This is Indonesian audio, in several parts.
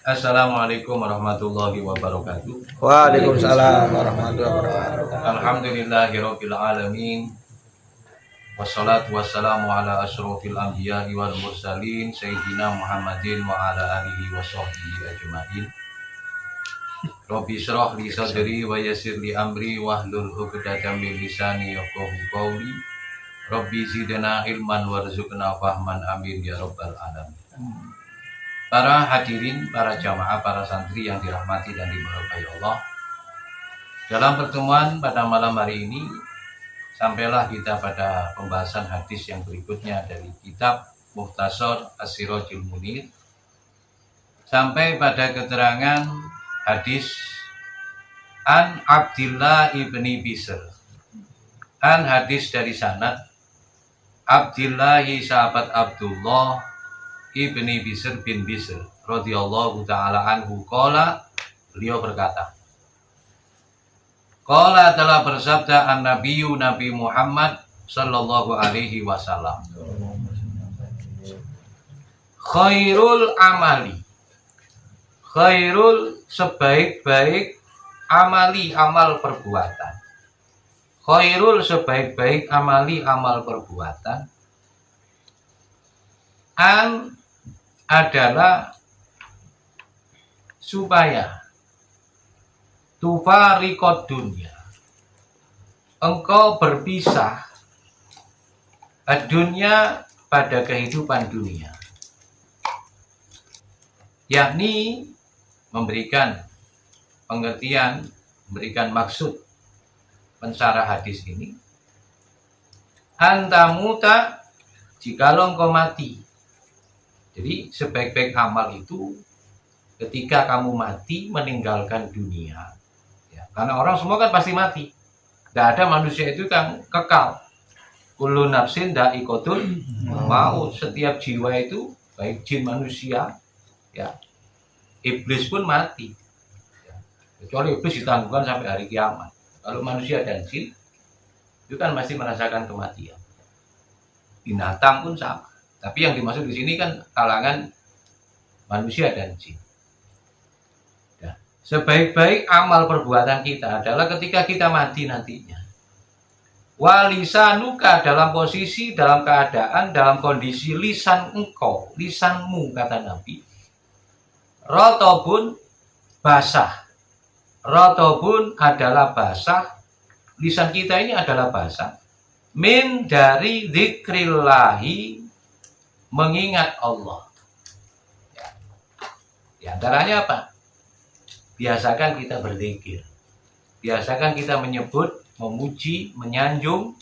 Assalamualaikum warahmatullahi wabarakatuh. Waalaikumsalam warahmatullahi wabarakatuh. Alhamdulillahirabbil alamin. Wassalatu wassalamu ala asyrofil anbiya'i wal mursalin sayyidina Muhammadin wa ala alihi wa sahbihi ajma'in. Rabbi shrah li sadri wa yassir li amri wahlul 'uqdatam min lisani yafqahu qawli. Rabbi zidna ilman warzuqna fahman amin ya rabbal alamin. Para hadirin, para jamaah, para santri yang dirahmati dan diberkahi Allah. Dalam pertemuan pada malam hari ini, sampailah kita pada pembahasan hadis yang berikutnya dari kitab Mukhtasar As-Sirajul Munir. Sampai pada keterangan hadis An Abdillah ibni Bisr. An hadis dari sanad Abdillah sahabat Abdullah ibni Bisr bin Bisr radhiyallahu ta'ala anhu qala, beliau berkata, qala telah bersabda an-nabiyyu Nabi Muhammad sallallahu alaihi wasallam, khairul amali, khairul sebaik-baik amali amal perbuatan, khairul sebaik-baik amali amal perbuatan, an adalah supaya tufarikot dunia, engkau berpisah dunia pada kehidupan dunia, yakni memberikan pengertian, memberikan maksud pensyarah hadis ini, antamuta jikalau engkau mati. Jadi sebaik-baik amal itu ketika kamu mati meninggalkan dunia, ya, karena orang semua kan pasti mati. Tidak ada manusia itu kan kekal. Kullu nafsin dha'iqatul maut. Setiap jiwa itu baik jin manusia, ya, iblis pun mati. Ya, kecuali iblis ditangguhkan sampai hari kiamat. Kalau manusia dan jin itu kan masih merasakan kematian. Binatang pun sama. Tapi yang dimaksud di sini kan kalangan manusia dan jin. Nah, sebaik-baik amal perbuatan kita adalah ketika kita mati nantinya. Walisanuka dalam posisi, dalam keadaan, dalam kondisi lisan engkau, lisanmu kata Nabi. Rotobun basah. Rotobun adalah basah. Lisan kita ini adalah basah. Min dari dzikrillahi, mengingat Allah. Ya. Di antaranya apa? Biasakan kita berzikir. Biasakan kita menyebut, memuji, menyanjung,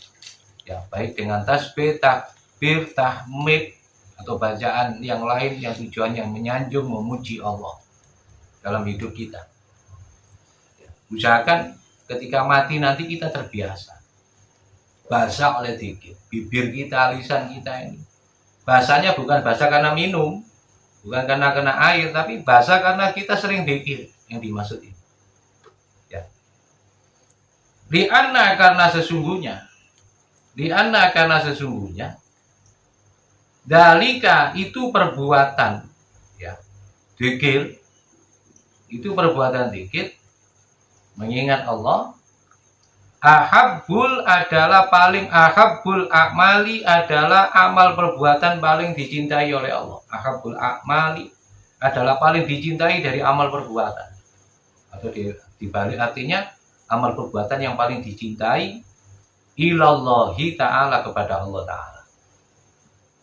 ya, baik dengan tasbih, takbir, tahmid, atau bacaan yang lain yang tujuannya menyanjung, memuji Allah dalam hidup kita. Ya. Usahakan ketika mati nanti kita terbiasa. Basah oleh zikir. Bibir kita, lisan kita ini. Basahnya bukan basah karena minum, bukan karena kena air, tapi basah karena kita sering zikir yang dimaksud ini. Ya. Li'anna karena sesungguhnya, dalika itu perbuatan, ya, zikir, itu perbuatan zikir, mengingat Allah. Ahabbul adalah paling, ahabbul a'mali adalah amal perbuatan paling dicintai oleh Allah. Ahabbul a'mali adalah paling dicintai dari amal perbuatan. Atau dibalik artinya amal perbuatan yang paling dicintai ilallahi ta'ala, kepada Allah ta'ala.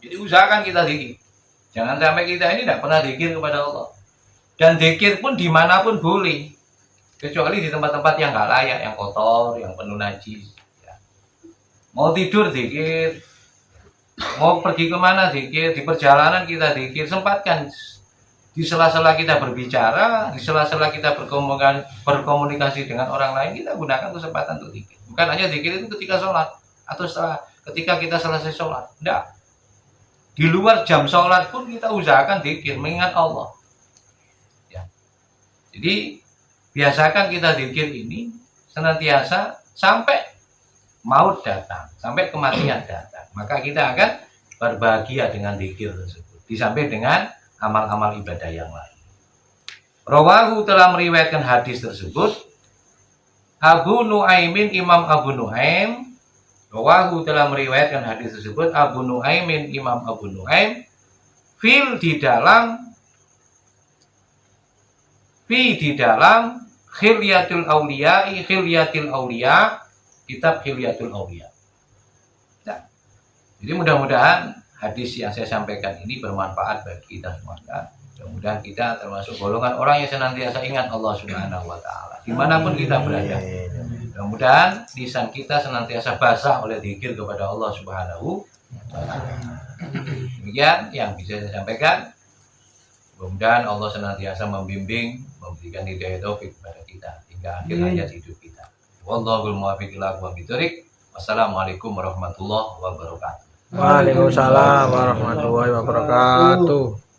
Jadi usahakan kita zikir. Jangan sampai kita ini tidak pernah zikir kepada Allah. Dan zikir pun dimanapun boleh. Kecuali di tempat-tempat yang nggak layak, yang kotor, yang penuh najis. Ya. Mau tidur zikir, mau pergi kemana zikir, di perjalanan kita zikir, sempatkan di sela-sela kita berbicara, di sela-sela kita berkomunikasi dengan orang lain, kita gunakan kesempatan untuk zikir. Bukan hanya zikir itu ketika sholat atau ketika kita selesai sholat. Tidak. Di luar jam sholat pun kita usahakan zikir, mengingat Allah. Ya. Jadi biasakan kita zikir ini senantiasa sampai maut datang, sampai kematian datang. Maka kita akan berbahagia dengan zikir tersebut. Disamping dengan amal-amal ibadah yang lain. Rawahu telah meriwayatkan hadis tersebut Abu Nuaimin, Imam Abu Nuaim. Rawahu telah meriwayatkan hadis tersebut Abu Nuaimin, Imam Abu Nuaim di dalam Khilyatul Auliya, kitab Khilyatul Auliya. Nah, jadi mudah-mudahan hadis yang saya sampaikan ini bermanfaat bagi kita semua. Mudah-mudahan kita termasuk golongan orang yang senantiasa ingat Allah Subhanahu wa taala dimanapun kita berada. Mudah-mudahan lisan kita senantiasa basah oleh zikir kepada Allah Subhanahu wa taala. Demikian yang bisa saya sampaikan. Mudah-mudahan Allah senantiasa membimbing, memberikan hidayah taufik kepada kita hingga akhir hayat hidup kita. Wallahul muwaffiq ila aqwamit thoriq. Wassalamualaikum warahmatullahi wabarakatuh. Waalaikumsalam warahmatullahi wabarakatuh.